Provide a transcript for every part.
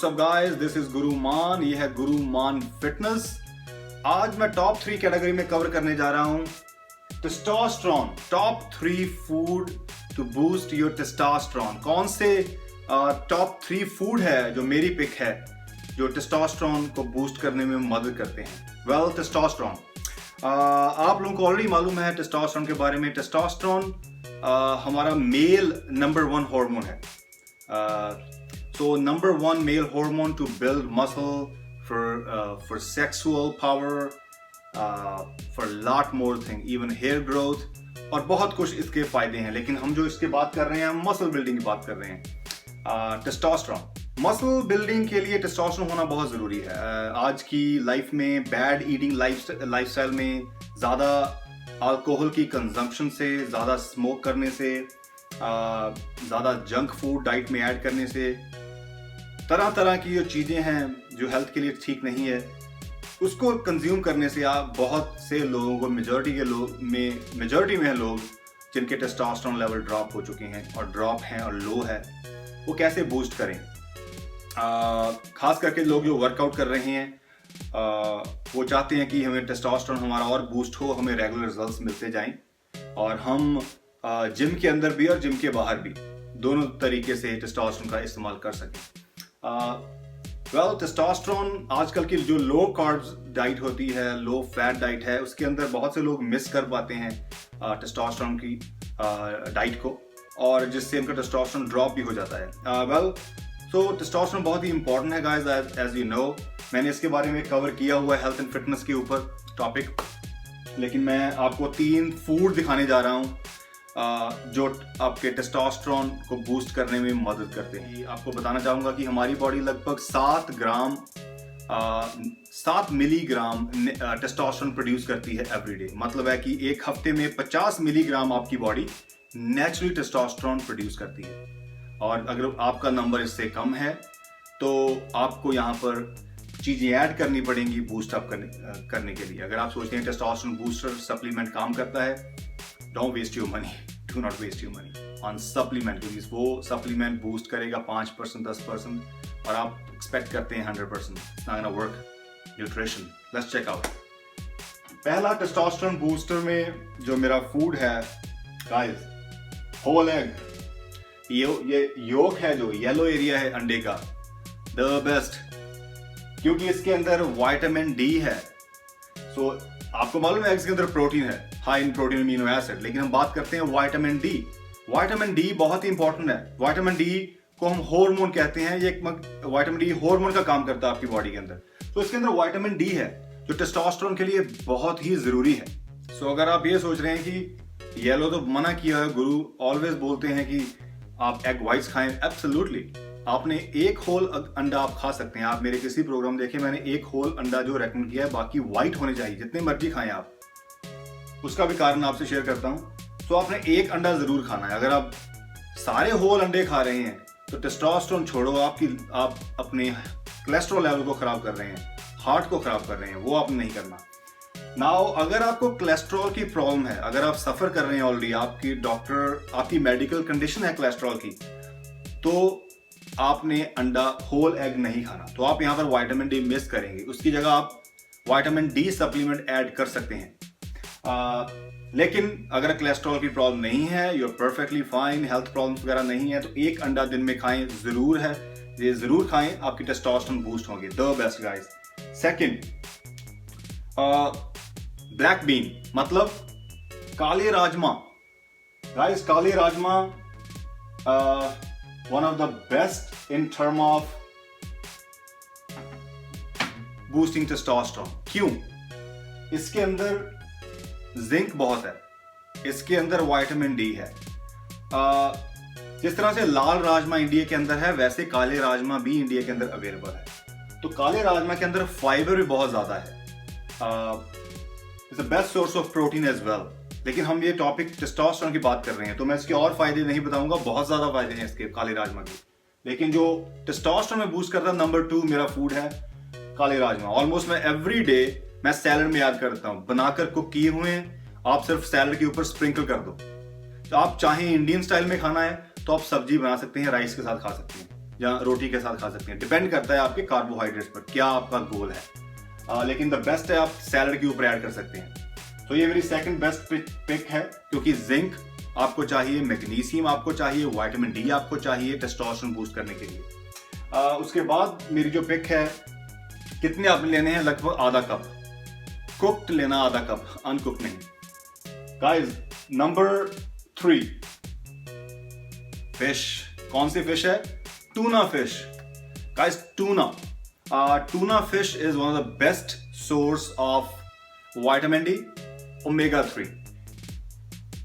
What's up guys, this is गुरु मान। ये है गुरु मान फिटनेस। आज मैं टॉप 3 कैटेगरी में कवर करने जा रहा हूं testosterone. Top 3 food to boost your testosterone. कौन से टॉप 3 फूड है जो मेरी पिक है जो टेस्टोस्टेरोन को बूस्ट करने में मदद करते हैं। वेल, टेस्टोस्टेरोन आप लोगों को ऑलरेडी मालूम है टेस्टोस्टेरोन के बारे में। टेस्टोस्टेरोन हमारा मेल नंबर 1 हार्मोन है। So number 1 male hormone to build muscle, for sexual power, for lot more thing, even hair growth और बहुत कुछ इसके फायदे हैं। लेकिन हम जो इसके बात कर रहे हैं, हम मसल बिल्डिंग की बात कर रहे हैं। टेस्टोस्टेरोन, मसल बिल्डिंग के लिए टेस्टोस्टेरोन होना बहुत ज़रूरी है। आज की लाइफ में बैड ईटिंग लाइफस्टाइल में, ज़्यादा अल्कोहल की कंजम्पशन से, ज़्यादा स्मोक करने से, ज़्यादा जंक फूड डाइट में ऐड करने से, तरह तरह की जो चीज़ें हैं जो हेल्थ के लिए ठीक नहीं है, उसको कंज्यूम करने से आप बहुत से लोगों को मेजॉरिटी में है लोग जिनके टेस्टोस्टेरोन लेवल ड्रॉप हो चुके हैं और ड्रॉप हैं और लो है। वो कैसे बूस्ट करें? खास करके लोग जो वर्कआउट कर रहे हैं वो चाहते हैं कि हमें टेस्टोस्टेरोन हमारा और बूस्ट हो, हमें रेगुलर रिजल्ट्स मिलते जाएं और हम जिम के अंदर भी और जिम के बाहर भी दोनों तरीके से टेस्टोस्टेरोन का इस्तेमाल कर सकें। टेस्टोस्टेरोन आजकल की जो लो कार्ब्स डाइट होती है, लो फैट डाइट है, उसके अंदर बहुत से लोग मिस कर पाते हैं टेस्टोस्टेरोन की डाइट को, और जिससे उनका टेस्टोस्टेरोन ड्रॉप भी हो जाता है। टेस्टोस्टेरोन बहुत ही इंपॉर्टेंट है गाइस, एज यू नो। मैंने इसके बारे में कवर किया हुआ है हेल्थ एंड फिटनेस के ऊपर टॉपिक, लेकिन मैं आपको 3 फूड दिखाने जा रहा हूँ जो आपके टेस्टोस्टेरोन को बूस्ट करने में मदद करते हैं। आपको बताना चाहूँगा कि हमारी बॉडी लगभग 7 मिलीग्राम टेस्टोस्टेरोन प्रोड्यूस करती है एवरीडे। मतलब है कि एक हफ्ते में 50 मिलीग्राम आपकी बॉडी नेचुरली टेस्टोस्टेरोन प्रोड्यूस करती है, और अगर आपका नंबर इससे कम है तो आपको यहाँ पर चीज़ें ऐड करनी पड़ेंगी बूस्ट अप करने के लिए। अगर आप सोचते हैं टेस्टोस्टेरोन बूस्टर सप्लीमेंट काम करता है, don't waste your money, do not waste your money on supplement, क्योंकि वो सप्लीमेंट बूस्ट करेगा 5%, 10% और आप एक्सपेक्ट करते हैं 100%। It's not gonna work. Nutrition, let's check out. पहला टेस्टोस्टेरोन बूस्टर में जो मेरा फूड है गाइस, होल एग। ये योक है, जो येलो एरिया है अंडे का, द बेस्ट, क्योंकि इसके अंदर विटामिन डी है। सो आपको मालूम है एग्स के अंदर प्रोटीन है, high in protein amino acid, लेकिन हम बात करते हैं विटामिन डी। विटामिन डी बहुत ही इंपॉर्टेंट है। विटामिन डी को हम हार्मोन कहते हैं। ये विटामिन डी हार्मोन का काम करता है आपकी बॉडी के अंदर। तो इसके अंदर विटामिन डी है जो टेस्टोस्टेरोन के लिए बहुत ही जरूरी है। सो अगर आप ये सोच रहे हैं कि येलो तो मना किया है, गुरु ऑलवेज बोलते हैं कि आप एग व्हाइट्स खाएं, एब्सोल्युटली। आपने एक होल अंडा आप खा सकते हैं। आप मेरे किसी प्रोग्राम देखें, मैंने एक होल अंडा जो रेकमेंड किया है, बाकी व्हाइट होने चाहिए, जितने मर्जी खाएं आप। उसका भी कारण आपसे शेयर करता हूं। तो आपने एक अंडा जरूर खाना है। अगर आप सारे होल अंडे खा रहे हैं तो टेस्टोस्टेरोन छोड़ो, आप अपने कोलेस्ट्रॉल लेवल को खराब कर रहे हैं, हार्ट को खराब कर रहे हैं, वो आपने नहीं करना। नाउ अगर आपको कोलेस्ट्रॉल की प्रॉब्लम है, अगर आप सफर कर रहे हैं ऑलरेडी, आपकी मेडिकल कंडीशन है कोलेस्ट्रॉल की, तो आपने अंडा होल एग नहीं खाना। तो आप यहाँ पर विटामिन डी मिस करेंगे। उसकी जगह आप विटामिन डी सप्लीमेंट ऐड कर सकते हैं। लेकिन अगर कोलेस्ट्रॉल की प्रॉब्लम नहीं है, you are perfectly fine, health problems वगैरह नहीं है, तो एक अंडा दिन में खाएं, जरूर है, ये जरूर खाएं, आपकी टेस्टोस्टेरोन बूस्ट होंगे। The best guys. Second, black bean, मतलब काले राजमा। गाइस, काले rajma one of the best in term of boosting testosterone। क्यों? इसके अंदर जिंक बहुत है, इसके अंदर विटामिन डी है। जिस तरह से लाल राजमा इंडिया के अंदर है, वैसे काले राजमा भी इंडिया के अंदर अवेलेबल है। तो काले राजमा के अंदर फाइबर भी बहुत ज्यादा है। It's the best source of protein as well. लेकिन हम ये टॉपिक टेस्टोस्टेरोन की बात कर रहे हैं, तो मैं इसके और फायदे नहीं बताऊंगा। बहुत ज्यादा फायदे हैं इसके काले राजमा के, लेकिन जो टेस्टोस्टेरोन में बूस्ट करता है, नंबर 2 मेरा फूड है काले राजमा। ऑलमोस्ट मैं एवरी डे मैं सैलड में याद करता हूँ, बनाकर कुक किए हुए हैं, आप सिर्फ सैलड के ऊपर स्प्रिंकल कर दो। तो आप चाहे इंडियन स्टाइल में खाना है तो आप सब्जी बना सकते हैं, राइस के साथ खा सकते हैं। या रोटी के साथ खा सकते हैं, डिपेंड करता है आपके कार्बोहाइड्रेट्स पर, क्या आपका गोल है। लेकिन द बेस्ट है आप सैलड के ऊपर ऐड कर सकते हैं। तो ये मेरी सेकंड बेस्ट पिक है, क्योंकि जिंक आपको चाहिए, मैग्नीशियम आपको चाहिए, विटामिन डी आपको चाहिए टेस्टोस्टेरोन बूस्ट करने के लिए। उसके बाद मेरी जो पिक है, कितने आपने लेने हैं, लगभग आधा कप कुक्ड लेना, आधा कप अनकुक्ड नहीं। Guys number 3 fish. कौन सी फिश है? Tuna fish. Guys tuna fish is one of the best source of vitamin D, omega 3।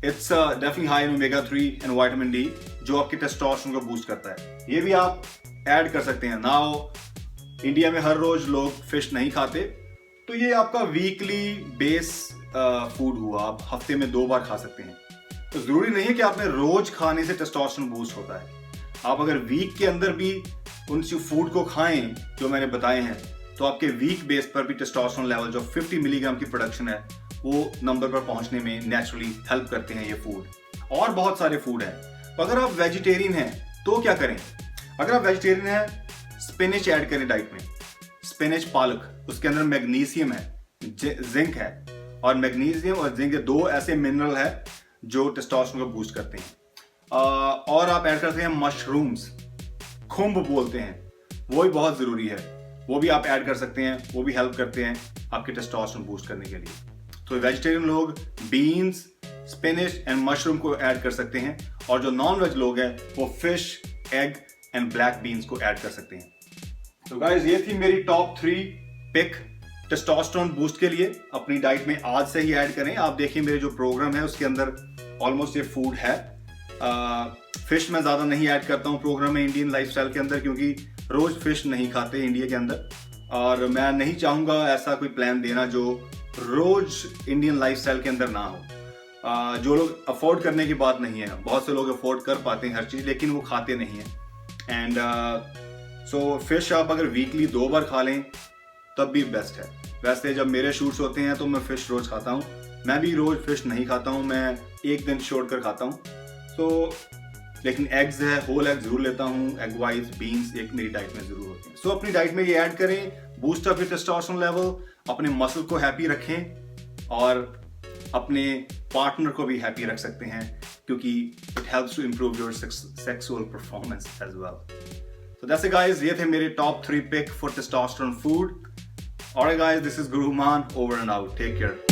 It's definitely high in omega 3 and vitamin D, जो आपके testosterone को boost करता है। ये भी आप ऐड कर सकते हैं। नाउ इंडिया में हर रोज लोग फिश नहीं खाते, तो ये आपका वीकली बेस फूड हुआ, आप हफ्ते में 2 बार खा सकते हैं। तो जरूरी नहीं है कि आपने रोज खाने से टेस्टोस्टेरोन बूस्ट होता है। आप अगर वीक के अंदर भी उन फूड को खाएं जो मैंने बताए हैं, तो आपके वीक बेस पर भी टेस्टोस्टेरोन लेवल जो 50 मिलीग्राम की प्रोडक्शन है, वो नंबर पर पहुंचने में नेचुरली हेल्प करते हैं ये फूड। और बहुत सारे फूड हैं। तो अगर आप वेजिटेरियन हैं तो क्या करें? अगर आप वेजिटेरियन हैं, स्पिनच ऐड करें डाइट में। स्पिनच, पालक, उसके अंदर मैग्नीशियम है, जिंक है, और मैग्नीशियम और जिंक 2 ऐसे मिनरल है जो टेस्टोस्टेरोन को बूस्ट करते हैं। और आप ऐड करते हैं मशरूम्स, खुम्ब बोलते हैं, वो भी बहुत जरूरी है, वो भी आप ऐड कर सकते हैं, वो भी हेल्प करते हैं आपके टेस्टोस्टेरोन बूस्ट करने के लिए। तो वेजिटेरियन लोग बीन्स, स्पिनच एंड मशरूम को ऐड कर सकते हैं, और जो नॉन वेज लोग हैं वो fish, egg and black beans को ऐड कर सकते हैं। तो गाइस ये थी मेरी टॉप 3 पिक टेस्टोस्टेरोन बूस्ट के लिए। अपनी डाइट में आज से ही ऐड करें। आप देखिए मेरे जो प्रोग्राम है उसके अंदर ऑलमोस्ट ये फूड है। फिश मैं ज्यादा नहीं ऐड करता हूँ प्रोग्राम में इंडियन लाइफस्टाइल के अंदर, क्योंकि रोज फिश नहीं खाते इंडिया के अंदर, और मैं नहीं चाहूंगा ऐसा कोई प्लान देना जो रोज इंडियन लाइफस्टाइल के अंदर ना हो। जो लोग अफोर्ड करने की बात नहीं है, बहुत से लोग अफोर्ड कर पाते हैं हर चीज, लेकिन वो खाते नहीं है। एंड सो फिश आप अगर वीकली 2 बार खा लें तब भी बेस्ट है। वैसे जब मेरे शूट्स होते हैं तो मैं फिश रोज खाता हूँ। मैं भी रोज फिश नहीं खाता हूँ, मैं एक दिन छोड़कर खाता हूँ। तो लेकिन एग्स है, होल एग जरूर लेता हूँ, एग वाइज, बीन्स एक मेरी डाइट में जरूर होते हैं। सो अपनी डाइट में ये ऐड करें, boost up your testosterone level, अपने मसल को हैप्पी रखें, और अपने पार्टनर को भी हैप्पी रख सकते हैं, क्योंकि it helps to improve your sexual performance as well. So that's it guys, ये थे मेरे top 3 pick for testosterone food. Alright guys, this is Guru Man, over and out. Take care.